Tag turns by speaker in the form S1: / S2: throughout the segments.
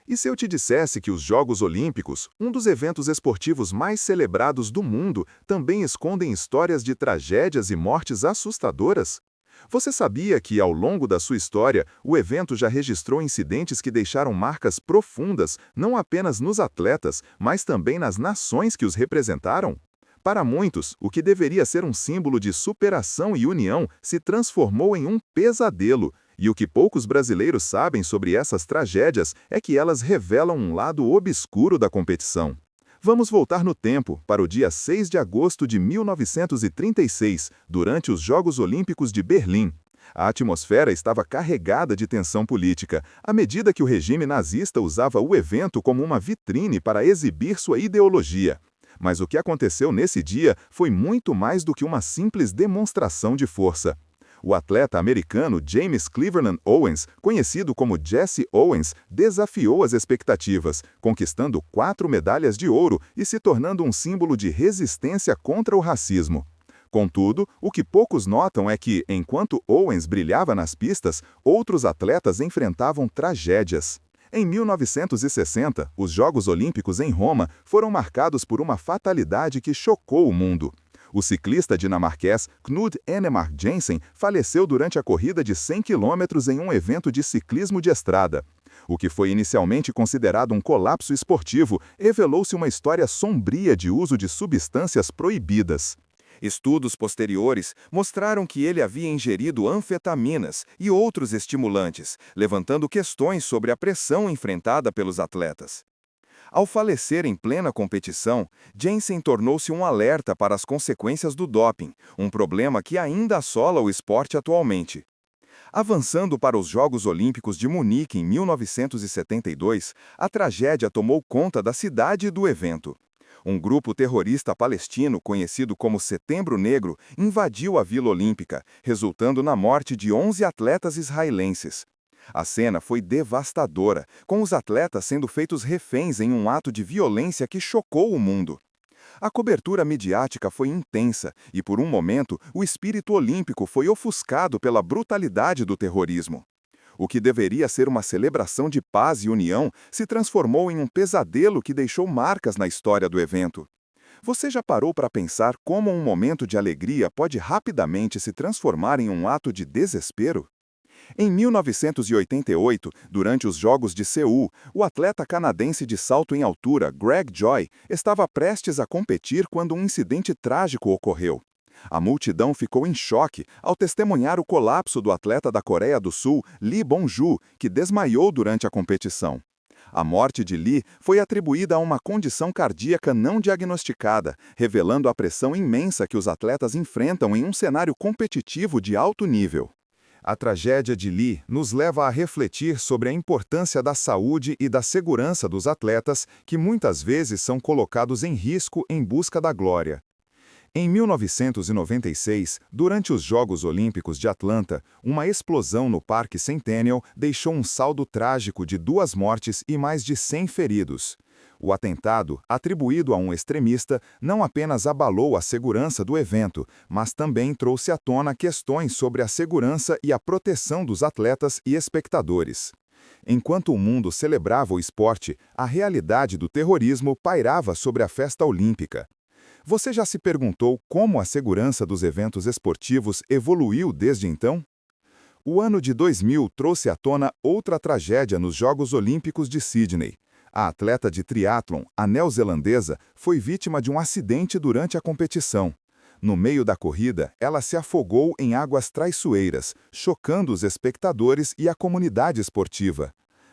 S1: E se eu te dissesse que os Jogos Olímpicos, um dos eventos esportivos mais celebrados do mundo, também escondem histórias de tragédias e mortes assustadoras? Você sabia que, ao longo da sua história, o evento já registrou incidentes que deixaram marcas profundas, não apenas nos atletas, mas também nas nações que os representaram? Para muitos, o que deveria ser um símbolo de superação e união se transformou em um pesadelo. E o que poucos brasileiros sabem sobre essas tragédias é que elas revelam um lado obscuro da competição. Vamos voltar no tempo, para o dia 6 de agosto de 1936, durante os Jogos Olímpicos de Berlim. A atmosfera estava carregada de tensão política, à medida que o regime nazista usava o evento como uma vitrine para exibir sua ideologia. Mas o que aconteceu nesse dia foi muito mais do que uma simples demonstração de força. O atleta americano James Cleveland Owens, conhecido como Jesse Owens, desafiou as expectativas, conquistando 4 medalhas de ouro e se tornando um símbolo de resistência contra o racismo. Contudo, o que poucos notam é que, enquanto Owens brilhava nas pistas, outros atletas enfrentavam tragédias. Em 1960, os Jogos Olímpicos em Roma foram marcados por uma fatalidade que chocou o mundo. O ciclista dinamarquês Knud Enemark Jensen faleceu durante a corrida de 100 km em um evento de ciclismo de estrada. O que foi inicialmente considerado um colapso esportivo revelou-se uma história sombria de uso de substâncias proibidas. Estudos posteriores mostraram que ele havia ingerido anfetaminas e outros estimulantes, levantando questões sobre a pressão enfrentada pelos atletas. Ao falecer em plena competição, Jensen tornou-se um alerta para as consequências do doping, um problema que ainda assola o esporte atualmente. Avançando para os Jogos Olímpicos de Munique em 1972, a tragédia tomou conta da cidade e do evento. Um grupo terrorista palestino, conhecido como Setembro Negro, invadiu a Vila Olímpica, resultando na morte de 11 atletas israelenses. A cena foi devastadora, com os atletas sendo feitos reféns em um ato de violência que chocou o mundo. A cobertura midiática foi intensa e, por um momento, o espírito olímpico foi ofuscado pela brutalidade do terrorismo. O que deveria ser uma celebração de paz e união se transformou em um pesadelo que deixou marcas na história do evento. Você já parou para pensar como um momento de alegria pode rapidamente se transformar em um ato de desespero? Em 1988, durante os Jogos de Seul, o atleta canadense de salto em altura, Greg Joy, estava prestes a competir quando um incidente trágico ocorreu. A multidão ficou em choque ao testemunhar o colapso do atleta da Coreia do Sul, Lee Bong-ju, que desmaiou durante a competição. A morte de Lee foi atribuída a uma condição cardíaca não diagnosticada, revelando a pressão imensa que os atletas enfrentam em um cenário competitivo de alto nível. A tragédia de Lee nos leva a refletir sobre a importância da saúde e da segurança dos atletas, que muitas vezes são colocados em risco em busca da glória. Em 1996, durante os Jogos Olímpicos de Atlanta, uma explosão no Parque Centennial deixou um saldo trágico de 2 mortes e mais de 100 feridos. O atentado, atribuído a um extremista, não apenas abalou a segurança do evento, mas também trouxe à tona questões sobre a segurança e a proteção dos atletas e espectadores. Enquanto o mundo celebrava o esporte, a realidade do terrorismo pairava sobre a festa olímpica. Você já se perguntou como a segurança dos eventos esportivos evoluiu desde então? O ano de 2000 trouxe à tona outra tragédia nos Jogos Olímpicos de Sydney. A atleta de triatlon, a neozelandesa, foi vítima de um acidente durante a competição. No meio da corrida, ela se afogou em águas traiçoeiras, chocando os espectadores e a comunidade esportiva.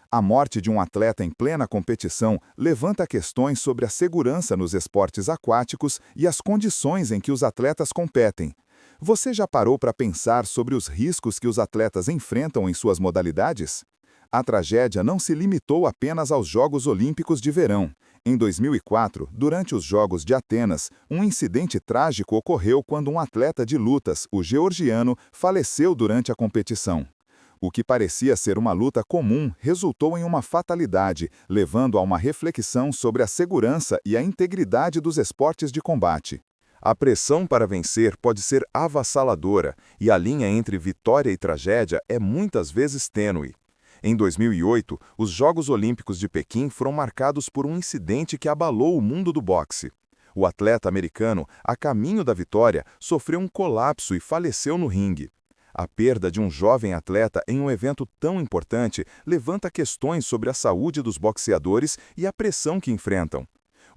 S1: A morte de um atleta em plena competição levanta questões sobre a segurança nos esportes aquáticos e as condições em que os atletas competem. Você já parou para pensar sobre os riscos que os atletas enfrentam em suas modalidades? A tragédia não se limitou apenas aos Jogos Olímpicos de Verão. Em 2004, durante os Jogos de Atenas, um incidente trágico ocorreu quando um atleta de lutas, o georgiano, faleceu durante a competição. O que parecia ser uma luta comum resultou em uma fatalidade, levando a uma reflexão sobre a segurança e a integridade dos esportes de combate. A pressão para vencer pode ser avassaladora, e a linha entre vitória e tragédia é muitas vezes tênue. Em 2008, os Jogos Olímpicos de Pequim foram marcados por um incidente que abalou o mundo do boxe. O atleta americano, a caminho da vitória, sofreu um colapso e faleceu no ringue. A perda de um jovem atleta em um evento tão importante levanta questões sobre a saúde dos boxeadores e a pressão que enfrentam.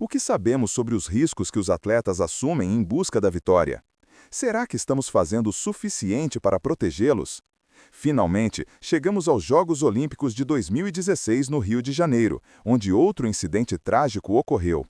S1: O que sabemos sobre os riscos que os atletas assumem em busca da vitória? Será que estamos fazendo o suficiente para protegê-los? Finalmente, chegamos aos Jogos Olímpicos de 2016 no Rio de Janeiro, onde outro incidente trágico ocorreu.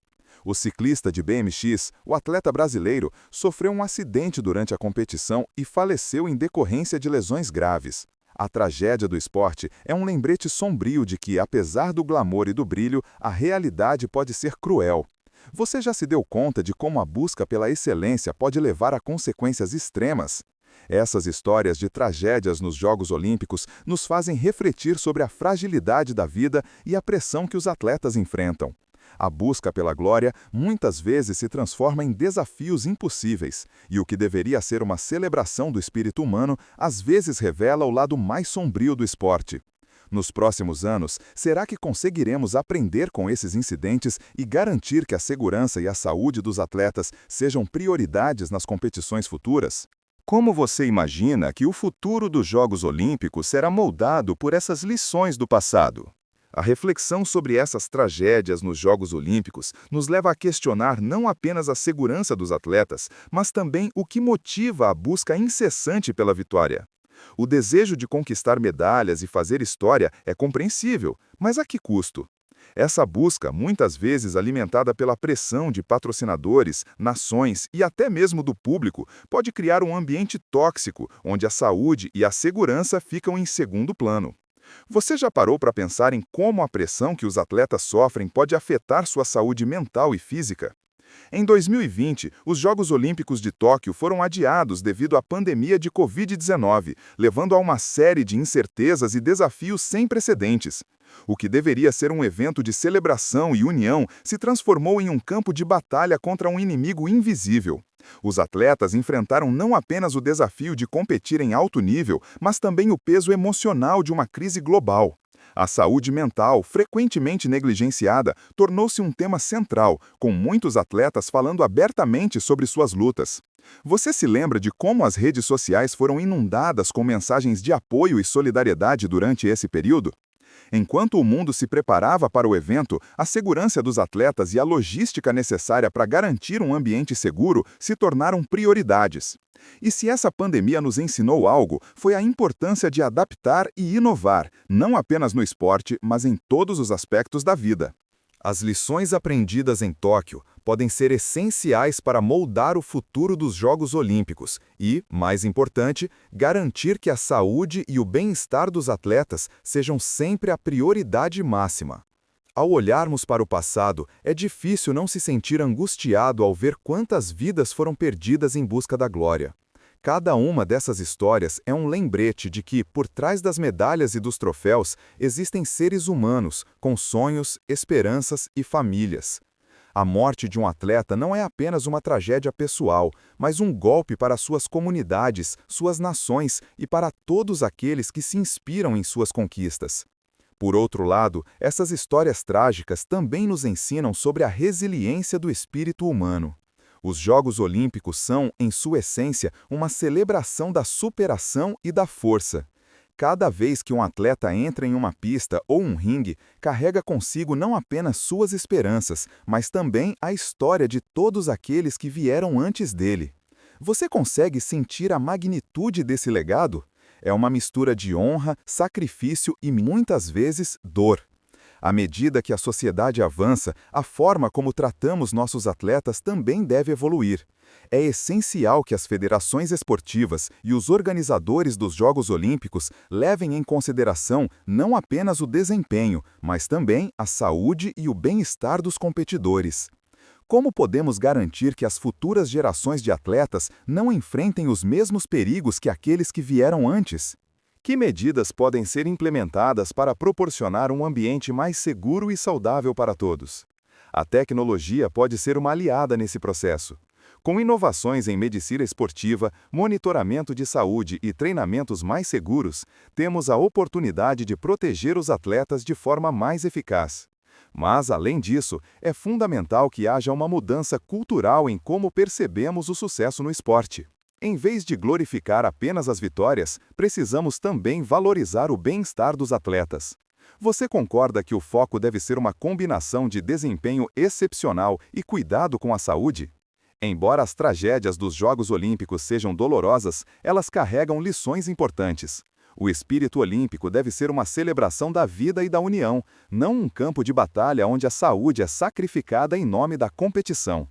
S1: O ciclista de BMX, o atleta brasileiro, sofreu um acidente durante a competição e faleceu em decorrência de lesões graves. A tragédia do esporte é um lembrete sombrio de que, apesar do glamour e do brilho, a realidade pode ser cruel. Você já se deu conta de como a busca pela excelência pode levar a consequências extremas? Essas histórias de tragédias nos Jogos Olímpicos nos fazem refletir sobre a fragilidade da vida e a pressão que os atletas enfrentam. A busca pela glória muitas vezes se transforma em desafios impossíveis, e o que deveria ser uma celebração do espírito humano, às vezes revela o lado mais sombrio do esporte. Nos próximos anos, será que conseguiremos aprender com esses incidentes e garantir que a segurança e a saúde dos atletas sejam prioridades nas competições futuras? Como você imagina que o futuro dos Jogos Olímpicos será moldado por essas lições do passado? A reflexão sobre essas tragédias nos Jogos Olímpicos nos leva a questionar não apenas a segurança dos atletas, mas também o que motiva a busca incessante pela vitória. O desejo de conquistar medalhas e fazer história é compreensível, mas a que custo? Essa busca, muitas vezes alimentada pela pressão de patrocinadores, nações e até mesmo do público, pode criar um ambiente tóxico, onde a saúde e a segurança ficam em segundo plano. Você já parou para pensar em como a pressão que os atletas sofrem pode afetar sua saúde mental e física? Em 2020, os Jogos Olímpicos de Tóquio foram adiados devido à pandemia de Covid-19, levando a uma série de incertezas e desafios sem precedentes. O que deveria ser um evento de celebração e união se transformou em um campo de batalha contra um inimigo invisível. Os atletas enfrentaram não apenas o desafio de competir em alto nível, mas também o peso emocional de uma crise global. A saúde mental, frequentemente negligenciada, tornou-se um tema central, com muitos atletas falando abertamente sobre suas lutas. Você se lembra de como as redes sociais foram inundadas com mensagens de apoio e solidariedade durante esse período? Enquanto o mundo se preparava para o evento, a segurança dos atletas e a logística necessária para garantir um ambiente seguro se tornaram prioridades. E se essa pandemia nos ensinou algo, foi a importância de adaptar e inovar, não apenas no esporte, mas em todos os aspectos da vida. As lições aprendidas em Tóquio podem ser essenciais para moldar o futuro dos Jogos Olímpicos e, mais importante, garantir que a saúde e o bem-estar dos atletas sejam sempre a prioridade máxima. Ao olharmos para o passado, é difícil não se sentir angustiado ao ver quantas vidas foram perdidas em busca da glória. Cada uma dessas histórias é um lembrete de que, por trás das medalhas e dos troféus, existem seres humanos, com sonhos, esperanças e famílias. A morte de um atleta não é apenas uma tragédia pessoal, mas um golpe para suas comunidades, suas nações e para todos aqueles que se inspiram em suas conquistas. Por outro lado, essas histórias trágicas também nos ensinam sobre a resiliência do espírito humano. Os Jogos Olímpicos são, em sua essência, uma celebração da superação e da força. Cada vez que um atleta entra em uma pista ou um ringue, carrega consigo não apenas suas esperanças, mas também a história de todos aqueles que vieram antes dele. Você consegue sentir a magnitude desse legado? É uma mistura de honra, sacrifício e, muitas vezes, dor. À medida que a sociedade avança, a forma como tratamos nossos atletas também deve evoluir. É essencial que as federações esportivas e os organizadores dos Jogos Olímpicos levem em consideração não apenas o desempenho, mas também a saúde e o bem-estar dos competidores. Como podemos garantir que as futuras gerações de atletas não enfrentem os mesmos perigos que aqueles que vieram antes? Que medidas podem ser implementadas para proporcionar um ambiente mais seguro e saudável para todos? A tecnologia pode ser uma aliada nesse processo. Com inovações em medicina esportiva, monitoramento de saúde e treinamentos mais seguros, temos a oportunidade de proteger os atletas de forma mais eficaz. Mas, além disso, é fundamental que haja uma mudança cultural em como percebemos o sucesso no esporte. Em vez de glorificar apenas as vitórias, precisamos também valorizar o bem-estar dos atletas. Você concorda que o foco deve ser uma combinação de desempenho excepcional e cuidado com a saúde? Embora as tragédias dos Jogos Olímpicos sejam dolorosas, elas carregam lições importantes. O espírito olímpico deve ser uma celebração da vida e da união, não um campo de batalha onde a saúde é sacrificada em nome da competição.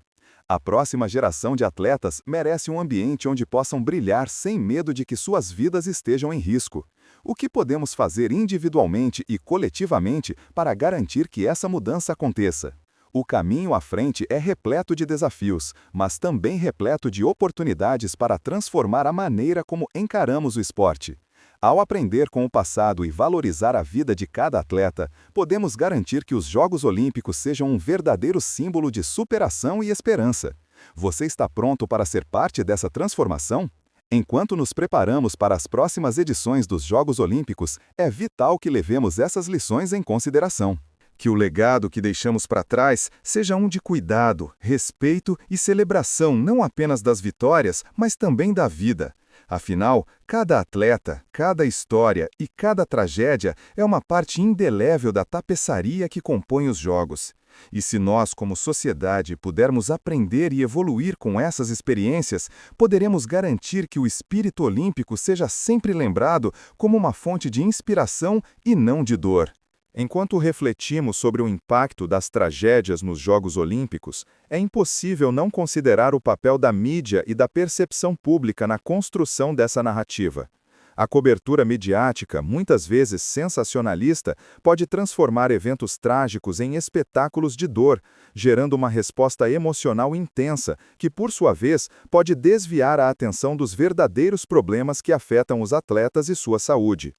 S1: A próxima geração de atletas merece um ambiente onde possam brilhar sem medo de que suas vidas estejam em risco. O que podemos fazer individualmente e coletivamente para garantir que essa mudança aconteça? O caminho à frente é repleto de desafios, mas também repleto de oportunidades para transformar a maneira como encaramos o esporte. Ao aprender com o passado e valorizar a vida de cada atleta, podemos garantir que os Jogos Olímpicos sejam um verdadeiro símbolo de superação e esperança. Você está pronto para ser parte dessa transformação? Enquanto nos preparamos para as próximas edições dos Jogos Olímpicos, é vital que levemos essas lições em consideração. Que o legado que deixamos para trás seja um de cuidado, respeito e celebração não apenas das vitórias, mas também da vida. Afinal, cada atleta, cada história e cada tragédia é uma parte indelével da tapeçaria que compõe os Jogos. E se nós, como sociedade, pudermos aprender e evoluir com essas experiências, poderemos garantir que o espírito olímpico seja sempre lembrado como uma fonte de inspiração e não de dor. Enquanto refletimos sobre o impacto das tragédias nos Jogos Olímpicos, é impossível não considerar o papel da mídia e da percepção pública na construção dessa narrativa. A cobertura midiática, muitas vezes sensacionalista, pode transformar eventos trágicos em espetáculos de dor, gerando uma resposta emocional intensa, que, por sua vez, pode desviar a atenção dos verdadeiros problemas que afetam os atletas e sua saúde.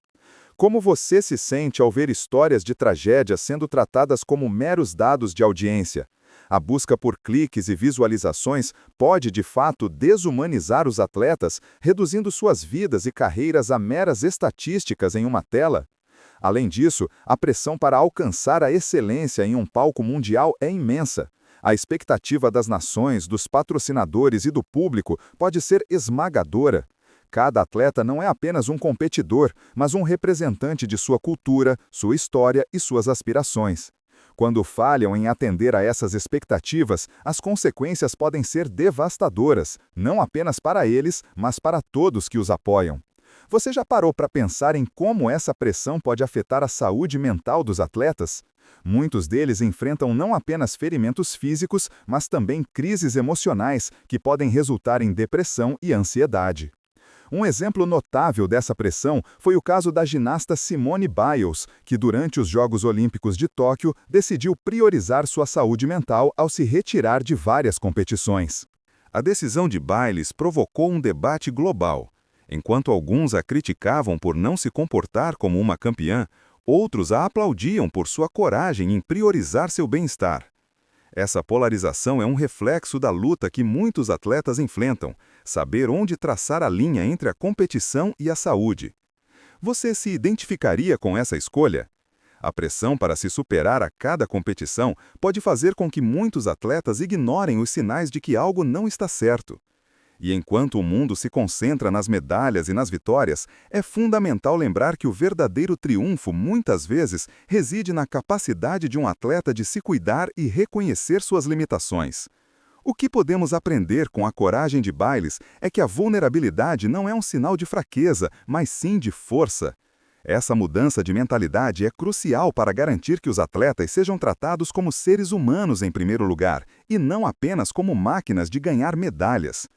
S1: Como você se sente ao ver histórias de tragédias sendo tratadas como meros dados de audiência? A busca por cliques e visualizações pode, de fato, desumanizar os atletas, reduzindo suas vidas e carreiras a meras estatísticas em uma tela? Além disso, a pressão para alcançar a excelência em um palco mundial é imensa. A expectativa das nações, dos patrocinadores e do público pode ser esmagadora. Cada atleta não é apenas um competidor, mas um representante de sua cultura, sua história e suas aspirações. Quando falham em atender a essas expectativas, as consequências podem ser devastadoras, não apenas para eles, mas para todos que os apoiam. Você já parou para pensar em como essa pressão pode afetar a saúde mental dos atletas? Muitos deles enfrentam não apenas ferimentos físicos, mas também crises emocionais que podem resultar em depressão e ansiedade. Um exemplo notável dessa pressão foi o caso da ginasta Simone Biles, que durante os Jogos Olímpicos de Tóquio decidiu priorizar sua saúde mental ao se retirar de várias competições. A decisão de Biles provocou um debate global. Enquanto alguns a criticavam por não se comportar como uma campeã, outros a aplaudiam por sua coragem em priorizar seu bem-estar. Essa polarização é um reflexo da luta que muitos atletas enfrentam, saber onde traçar a linha entre a competição e a saúde. Você se identificaria com essa escolha? A pressão para se superar a cada competição pode fazer com que muitos atletas ignorem os sinais de que algo não está certo. E enquanto o mundo se concentra nas medalhas e nas vitórias, é fundamental lembrar que o verdadeiro triunfo, muitas vezes, reside na capacidade de um atleta de se cuidar e reconhecer suas limitações. O que podemos aprender com a coragem de Biles é que a vulnerabilidade não é um sinal de fraqueza, mas sim de força. Essa mudança de mentalidade é crucial para garantir que os atletas sejam tratados como seres humanos em primeiro lugar, e não apenas como máquinas de ganhar medalhas.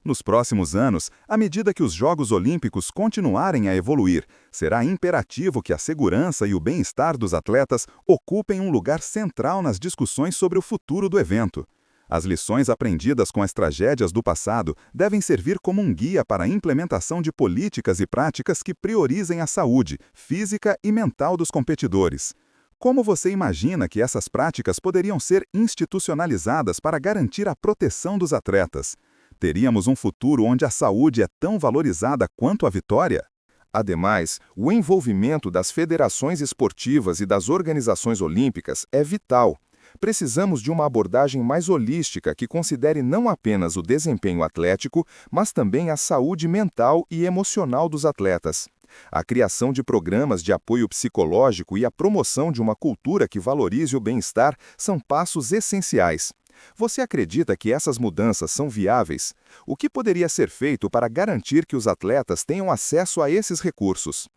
S1: Nos próximos anos, à medida que os Jogos Olímpicos continuarem a evoluir, será imperativo que a segurança e o bem-estar dos atletas ocupem um lugar central nas discussões sobre o futuro do evento. As lições aprendidas com as tragédias do passado devem servir como um guia para a implementação de políticas e práticas que priorizem a saúde física e mental dos competidores. Como você imagina que essas práticas poderiam ser institucionalizadas para garantir a proteção dos atletas? Teríamos um futuro onde a saúde é tão valorizada quanto a vitória? Ademais, o envolvimento das federações esportivas e das organizações olímpicas é vital. Precisamos de uma abordagem mais holística que considere não apenas o desempenho atlético, mas também a saúde mental e emocional dos atletas. A criação de programas de apoio psicológico e a promoção de uma cultura que valorize o bem-estar são passos essenciais. Você acredita que essas mudanças são viáveis? O que poderia ser feito para garantir que os atletas tenham acesso a esses recursos?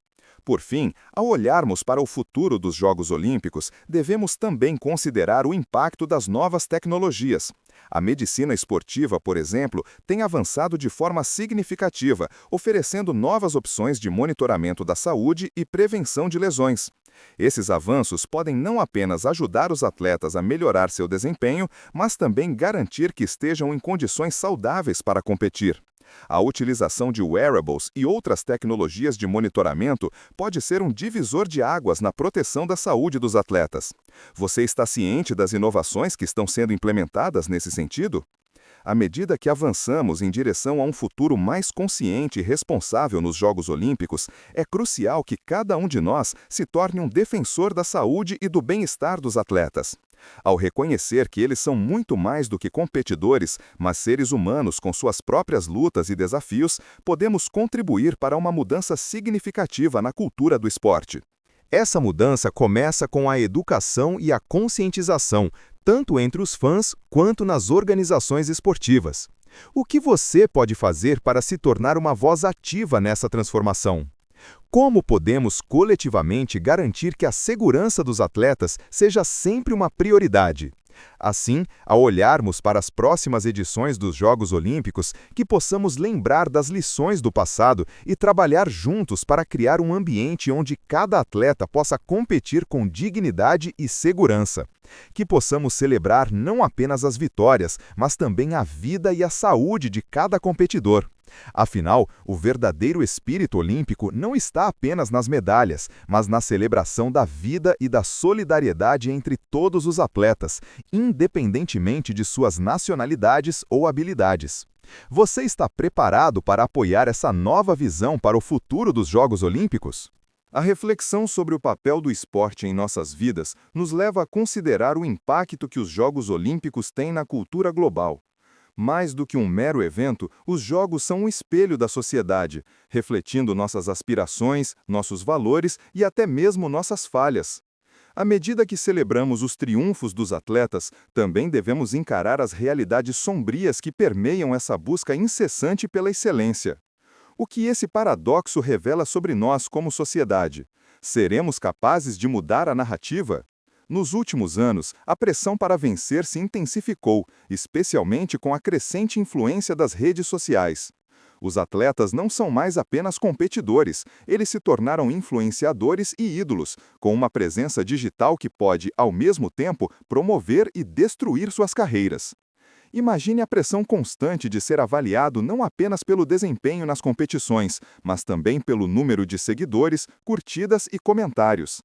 S1: Por fim, ao olharmos para o futuro dos Jogos Olímpicos, devemos também considerar o impacto das novas tecnologias. A medicina esportiva, por exemplo, tem avançado de forma significativa, oferecendo novas opções de monitoramento da saúde e prevenção de lesões. Esses avanços podem não apenas ajudar os atletas a melhorar seu desempenho, mas também garantir que estejam em condições saudáveis para competir. A utilização de wearables e outras tecnologias de monitoramento pode ser um divisor de águas na proteção da saúde dos atletas. Você está ciente das inovações que estão sendo implementadas nesse sentido? À medida que avançamos em direção a um futuro mais consciente e responsável nos Jogos Olímpicos, é crucial que cada um de nós se torne um defensor da saúde e do bem-estar dos atletas. Ao reconhecer que eles são muito mais do que competidores, mas seres humanos com suas próprias lutas e desafios, podemos contribuir para uma mudança significativa na cultura do esporte. Essa mudança começa com a educação e a conscientização, tanto entre os fãs quanto nas organizações esportivas. O que você pode fazer para se tornar uma voz ativa nessa transformação? Como podemos coletivamente garantir que a segurança dos atletas seja sempre uma prioridade? Assim, ao olharmos para as próximas edições dos Jogos Olímpicos, que possamos lembrar das lições do passado e trabalhar juntos para criar um ambiente onde cada atleta possa competir com dignidade e segurança. Que possamos celebrar não apenas as vitórias, mas também a vida e a saúde de cada competidor. Afinal, o verdadeiro espírito olímpico não está apenas nas medalhas, mas na celebração da vida e da solidariedade entre todos os atletas, independentemente de suas nacionalidades ou habilidades. Você está preparado para apoiar essa nova visão para o futuro dos Jogos Olímpicos? A reflexão sobre o papel do esporte em nossas vidas nos leva a considerar o impacto que os Jogos Olímpicos têm na cultura global. Mais do que um mero evento, os Jogos são um espelho da sociedade, refletindo nossas aspirações, nossos valores e até mesmo nossas falhas. À medida que celebramos os triunfos dos atletas, também devemos encarar as realidades sombrias que permeiam essa busca incessante pela excelência. O que esse paradoxo revela sobre nós como sociedade? Seremos capazes de mudar a narrativa? Nos últimos anos, a pressão para vencer se intensificou, especialmente com a crescente influência das redes sociais. Os atletas não são mais apenas competidores, eles se tornaram influenciadores e ídolos, com uma presença digital que pode, ao mesmo tempo, promover e destruir suas carreiras. Imagine a pressão constante de ser avaliado não apenas pelo desempenho nas competições, mas também pelo número de seguidores, curtidas e comentários.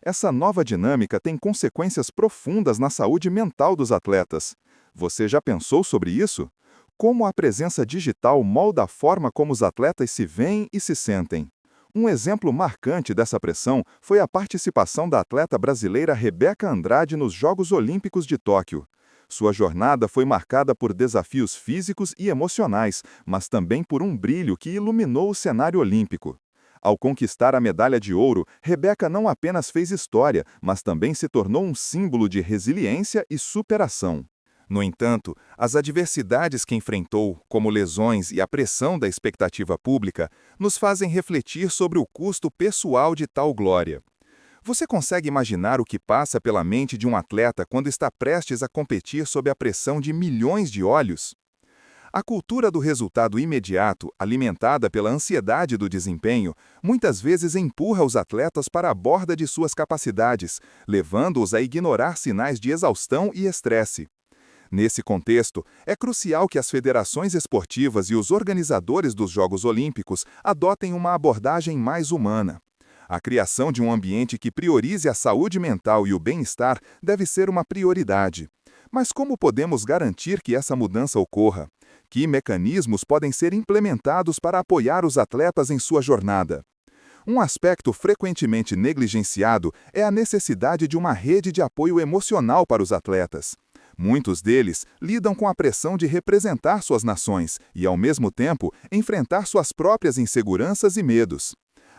S1: Essa nova dinâmica tem consequências profundas na saúde mental dos atletas. Você já pensou sobre isso? Como a presença digital molda a forma como os atletas se veem e se sentem? Um exemplo marcante dessa pressão foi a participação da atleta brasileira Rebeca Andrade nos Jogos Olímpicos de Tóquio. Sua jornada foi marcada por desafios físicos e emocionais, mas também por um brilho que iluminou o cenário olímpico. Ao conquistar a medalha de ouro, Rebeca não apenas fez história, mas também se tornou um símbolo de resiliência e superação. No entanto, as adversidades que enfrentou, como lesões e a pressão da expectativa pública, nos fazem refletir sobre o custo pessoal de tal glória. Você consegue imaginar o que passa pela mente de um atleta quando está prestes a competir sob a pressão de milhões de olhos? A cultura do resultado imediato, alimentada pela ansiedade do desempenho, muitas vezes empurra os atletas para a borda de suas capacidades, levando-os a ignorar sinais de exaustão e estresse. Nesse contexto, é crucial que as federações esportivas e os organizadores dos Jogos Olímpicos adotem uma abordagem mais humana. A criação de um ambiente que priorize a saúde mental e o bem-estar deve ser uma prioridade. Mas como podemos garantir que essa mudança ocorra? que mecanismos podem ser implementados para apoiar os atletas em sua jornada? Um aspecto frequentemente negligenciado é a necessidade de uma rede de apoio emocional para os atletas. Muitos deles lidam com a pressão de representar suas nações e, ao mesmo tempo, enfrentar suas próprias inseguranças e medos.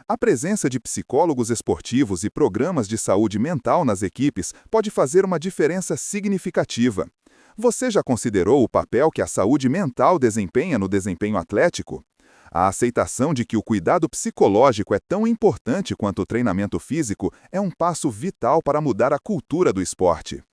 S1: A presença de psicólogos esportivos e programas de saúde mental nas equipes pode fazer uma diferença significativa. Você já considerou o papel que a saúde mental desempenha no desempenho atlético? A aceitação de que o cuidado psicológico é tão importante quanto o treinamento físico é um passo vital para mudar a cultura do esporte.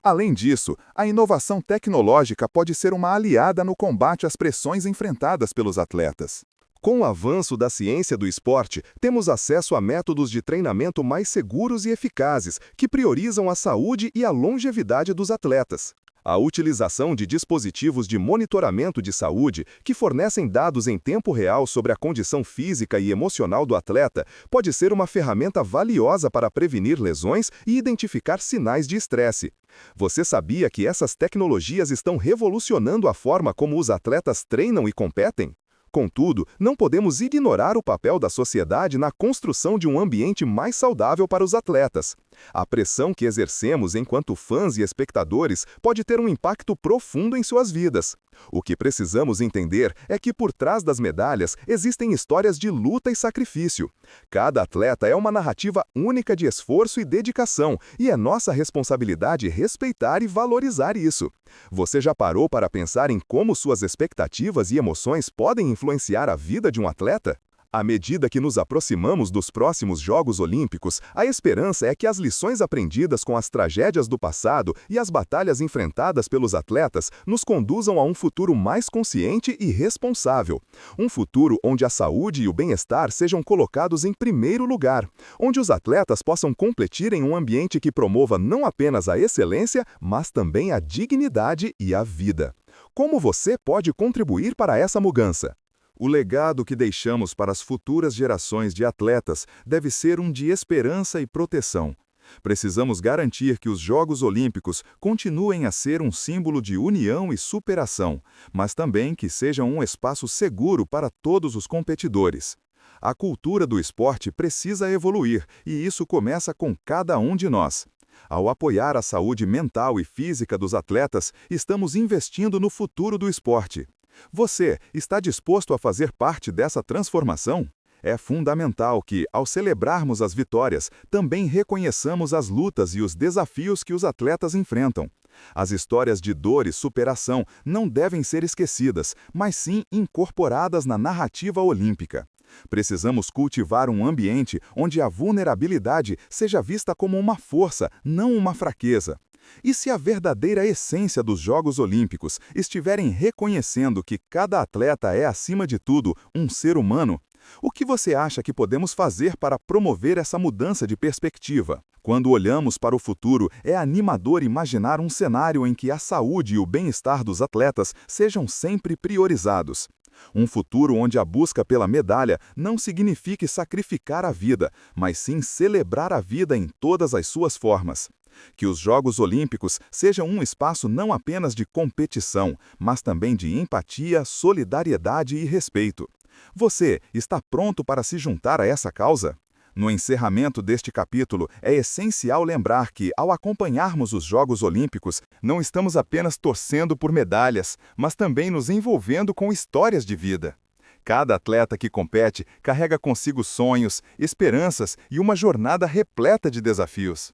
S1: Além disso, a inovação tecnológica pode ser uma aliada no combate às pressões enfrentadas pelos atletas. Com o avanço da ciência do esporte, temos acesso a métodos de treinamento mais seguros e eficazes, que priorizam a saúde e a longevidade dos atletas. A utilização de dispositivos de monitoramento de saúde, que fornecem dados em tempo real sobre a condição física e emocional do atleta, pode ser uma ferramenta valiosa para prevenir lesões e identificar sinais de estresse. Você sabia que essas tecnologias estão revolucionando a forma como os atletas treinam e competem? Contudo, não podemos ignorar o papel da sociedade na construção de um ambiente mais saudável para os atletas. A pressão que exercemos enquanto fãs e espectadores pode ter um impacto profundo em suas vidas. O que precisamos entender é que por trás das medalhas existem histórias de luta e sacrifício. Cada atleta é uma narrativa única de esforço e dedicação, e é nossa responsabilidade respeitar e valorizar isso. Você já parou para pensar em como suas expectativas e emoções podem influenciar a vida de um atleta? À medida que nos aproximamos dos próximos Jogos Olímpicos, a esperança é que as lições aprendidas com as tragédias do passado e as batalhas enfrentadas pelos atletas nos conduzam a um futuro mais consciente e responsável. Um futuro onde a saúde e o bem-estar sejam colocados em primeiro lugar, onde os atletas possam competir em um ambiente que promova não apenas a excelência, mas também a dignidade e a vida. Como você pode contribuir para essa mudança? O legado que deixamos para as futuras gerações de atletas deve ser um de esperança e proteção. Precisamos garantir que os Jogos Olímpicos continuem a ser um símbolo de união e superação, mas também que sejam um espaço seguro para todos os competidores. A cultura do esporte precisa evoluir, e isso começa com cada um de nós. Ao apoiar a saúde mental e física dos atletas, estamos investindo no futuro do esporte. Você está disposto a fazer parte dessa transformação? É fundamental que, ao celebrarmos as vitórias, também reconheçamos as lutas e os desafios que os atletas enfrentam. As histórias de dor e superação não devem ser esquecidas, mas sim incorporadas na narrativa olímpica. Precisamos cultivar um ambiente onde a vulnerabilidade seja vista como uma força, não uma fraqueza. E se a verdadeira essência dos Jogos Olímpicos estiverem reconhecendo que cada atleta é, acima de tudo, um ser humano, o que você acha que podemos fazer para promover essa mudança de perspectiva? Quando olhamos para o futuro, é animador imaginar um cenário em que a saúde e o bem-estar dos atletas sejam sempre priorizados. Um futuro onde a busca pela medalha não signifique sacrificar a vida, mas sim celebrar a vida em todas as suas formas. Que os Jogos Olímpicos sejam um espaço não apenas de competição, mas também de empatia, solidariedade e respeito. Você está pronto para se juntar a essa causa? No encerramento deste capítulo, é essencial lembrar que, ao acompanharmos os Jogos Olímpicos, não estamos apenas torcendo por medalhas, mas também nos envolvendo com histórias de vida. Cada atleta que compete carrega consigo sonhos, esperanças e uma jornada repleta de desafios.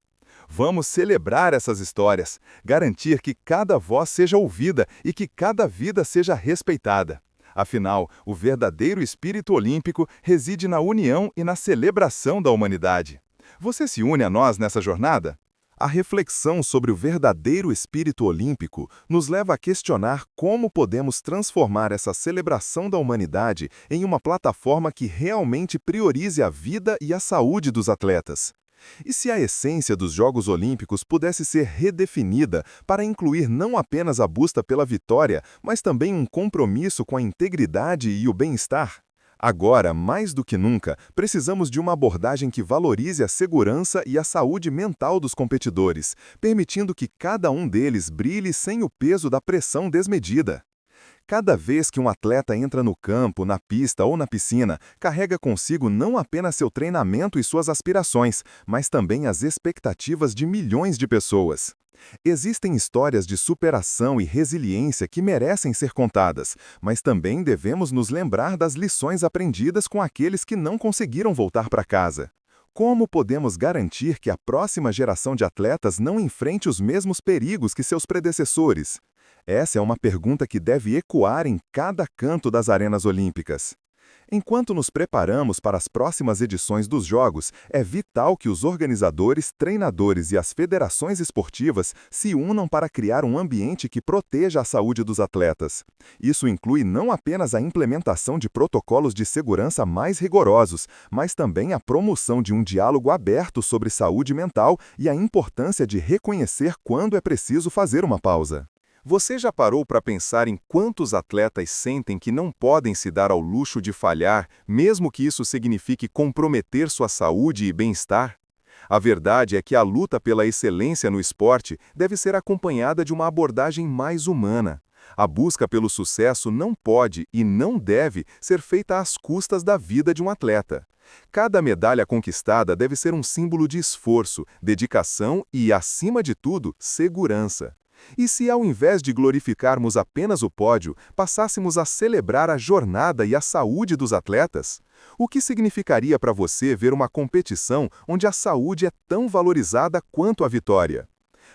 S1: Vamos celebrar essas histórias, garantir que cada voz seja ouvida e que cada vida seja respeitada. Afinal, o verdadeiro espírito olímpico reside na união e na celebração da humanidade. Você se une a nós nessa jornada? A reflexão sobre o verdadeiro espírito olímpico nos leva a questionar como podemos transformar essa celebração da humanidade em uma plataforma que realmente priorize a vida e a saúde dos atletas. E se a essência dos Jogos Olímpicos pudesse ser redefinida para incluir não apenas a busca pela vitória, mas também um compromisso com a integridade e o bem-estar? Agora, mais do que nunca, precisamos de uma abordagem que valorize a segurança e a saúde mental dos competidores, permitindo que cada um deles brilhe sem o peso da pressão desmedida. Cada vez que um atleta entra no campo, na pista ou na piscina, carrega consigo não apenas seu treinamento e suas aspirações, mas também as expectativas de milhões de pessoas. Existem histórias de superação e resiliência que merecem ser contadas, mas também devemos nos lembrar das lições aprendidas com aqueles que não conseguiram voltar para casa. Como podemos garantir que a próxima geração de atletas não enfrente os mesmos perigos que seus predecessores? Essa é uma pergunta que deve ecoar em cada canto das arenas olímpicas. Enquanto nos preparamos para as próximas edições dos Jogos, é vital que os organizadores, treinadores e as federações esportivas se unam para criar um ambiente que proteja a saúde dos atletas. Isso inclui não apenas a implementação de protocolos de segurança mais rigorosos, mas também a promoção de um diálogo aberto sobre saúde mental e a importância de reconhecer quando é preciso fazer uma pausa. Você já parou para pensar em quantos atletas sentem que não podem se dar ao luxo de falhar, mesmo que isso signifique comprometer sua saúde e bem-estar? A verdade é que a luta pela excelência no esporte deve ser acompanhada de uma abordagem mais humana. A busca pelo sucesso não pode e não deve ser feita às custas da vida de um atleta. Cada medalha conquistada deve ser um símbolo de esforço, dedicação e, acima de tudo, segurança. E se, ao invés de glorificarmos apenas o pódio, passássemos a celebrar a jornada e a saúde dos atletas? O que significaria para você ver uma competição onde a saúde é tão valorizada quanto a vitória?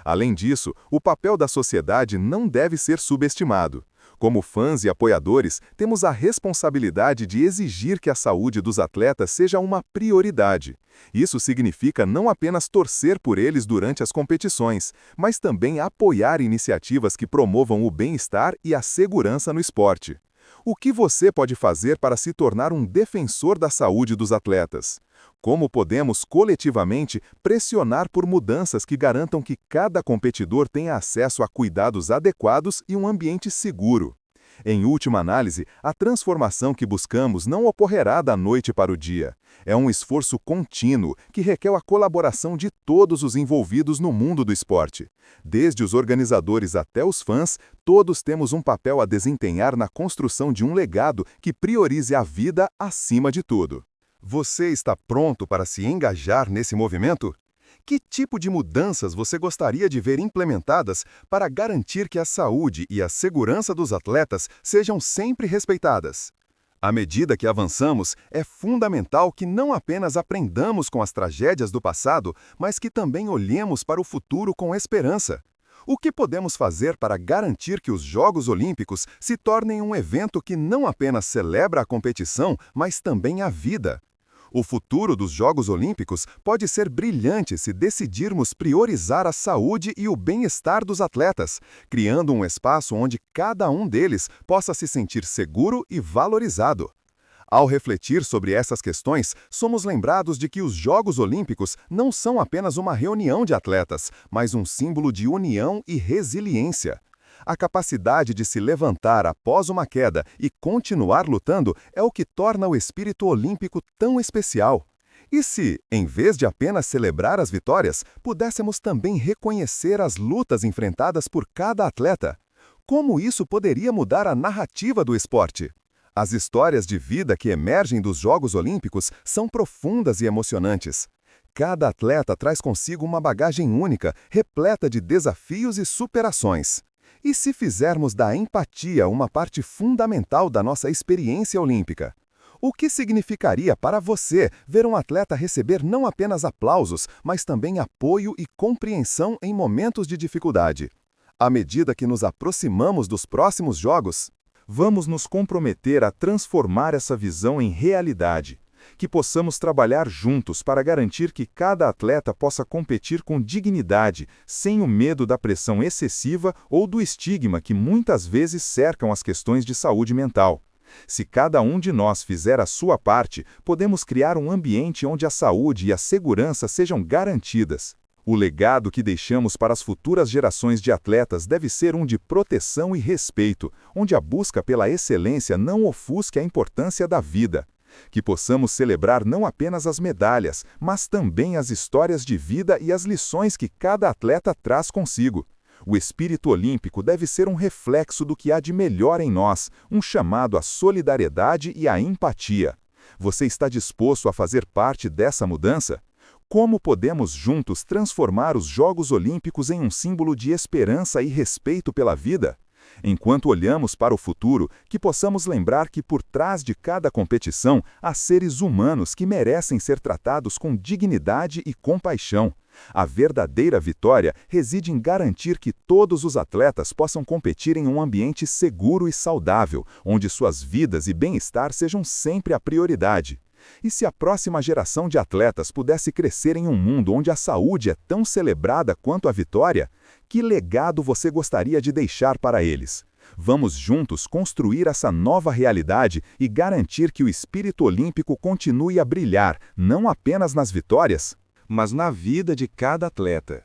S1: Além disso, o papel da sociedade não deve ser subestimado. Como fãs e apoiadores, temos a responsabilidade de exigir que a saúde dos atletas seja uma prioridade. Isso significa não apenas torcer por eles durante as competições, mas também apoiar iniciativas que promovam o bem-estar e a segurança no esporte. O que você pode fazer para se tornar um defensor da saúde dos atletas? Como podemos, coletivamente, pressionar por mudanças que garantam que cada competidor tenha acesso a cuidados adequados e um ambiente seguro? Em última análise, a transformação que buscamos não ocorrerá da noite para o dia. É um esforço contínuo que requer a colaboração de todos os envolvidos no mundo do esporte. Desde os organizadores até os fãs, todos temos um papel a desempenhar na construção de um legado que priorize a vida acima de tudo. Você está pronto para se engajar nesse movimento? Que tipo de mudanças você gostaria de ver implementadas para garantir que a saúde e a segurança dos atletas sejam sempre respeitadas? À medida que avançamos, é fundamental que não apenas aprendamos com as tragédias do passado, mas que também olhemos para o futuro com esperança. O que podemos fazer para garantir que os Jogos Olímpicos se tornem um evento que não apenas celebra a competição, mas também a vida? O futuro dos Jogos Olímpicos pode ser brilhante se decidirmos priorizar a saúde e o bem-estar dos atletas, criando um espaço onde cada um deles possa se sentir seguro e valorizado. Ao refletir sobre essas questões, somos lembrados de que os Jogos Olímpicos não são apenas uma reunião de atletas, mas um símbolo de união e resiliência. A capacidade de se levantar após uma queda e continuar lutando é o que torna o espírito olímpico tão especial. E se, em vez de apenas celebrar as vitórias, pudéssemos também reconhecer as lutas enfrentadas por cada atleta? Como isso poderia mudar a narrativa do esporte? As histórias de vida que emergem dos Jogos Olímpicos são profundas e emocionantes. Cada atleta traz consigo uma bagagem única, repleta de desafios e superações. E se fizermos da empatia uma parte fundamental da nossa experiência olímpica? O que significaria para você ver um atleta receber não apenas aplausos, mas também apoio e compreensão em momentos de dificuldade? À medida que nos aproximamos dos próximos Jogos, vamos nos comprometer a transformar essa visão em realidade. Que possamos trabalhar juntos para garantir que cada atleta possa competir com dignidade, sem o medo da pressão excessiva ou do estigma que muitas vezes cercam as questões de saúde mental. Se cada um de nós fizer a sua parte, podemos criar um ambiente onde a saúde e a segurança sejam garantidas. O legado que deixamos para as futuras gerações de atletas deve ser um de proteção e respeito, onde a busca pela excelência não ofusque a importância da vida. Que possamos celebrar não apenas as medalhas, mas também as histórias de vida e as lições que cada atleta traz consigo. O espírito olímpico deve ser um reflexo do que há de melhor em nós, um chamado à solidariedade e à empatia. Você está disposto a fazer parte dessa mudança? Como podemos juntos transformar os Jogos Olímpicos em um símbolo de esperança e respeito pela vida? Enquanto olhamos para o futuro, que possamos lembrar que por trás de cada competição há seres humanos que merecem ser tratados com dignidade e compaixão. A verdadeira vitória reside em garantir que todos os atletas possam competir em um ambiente seguro e saudável, onde suas vidas e bem-estar sejam sempre a prioridade. E se a próxima geração de atletas pudesse crescer em um mundo onde a saúde é tão celebrada quanto a vitória, que legado você gostaria de deixar para eles? Vamos juntos construir essa nova realidade e garantir que o espírito olímpico continue a brilhar, não apenas nas vitórias, mas na vida de cada atleta.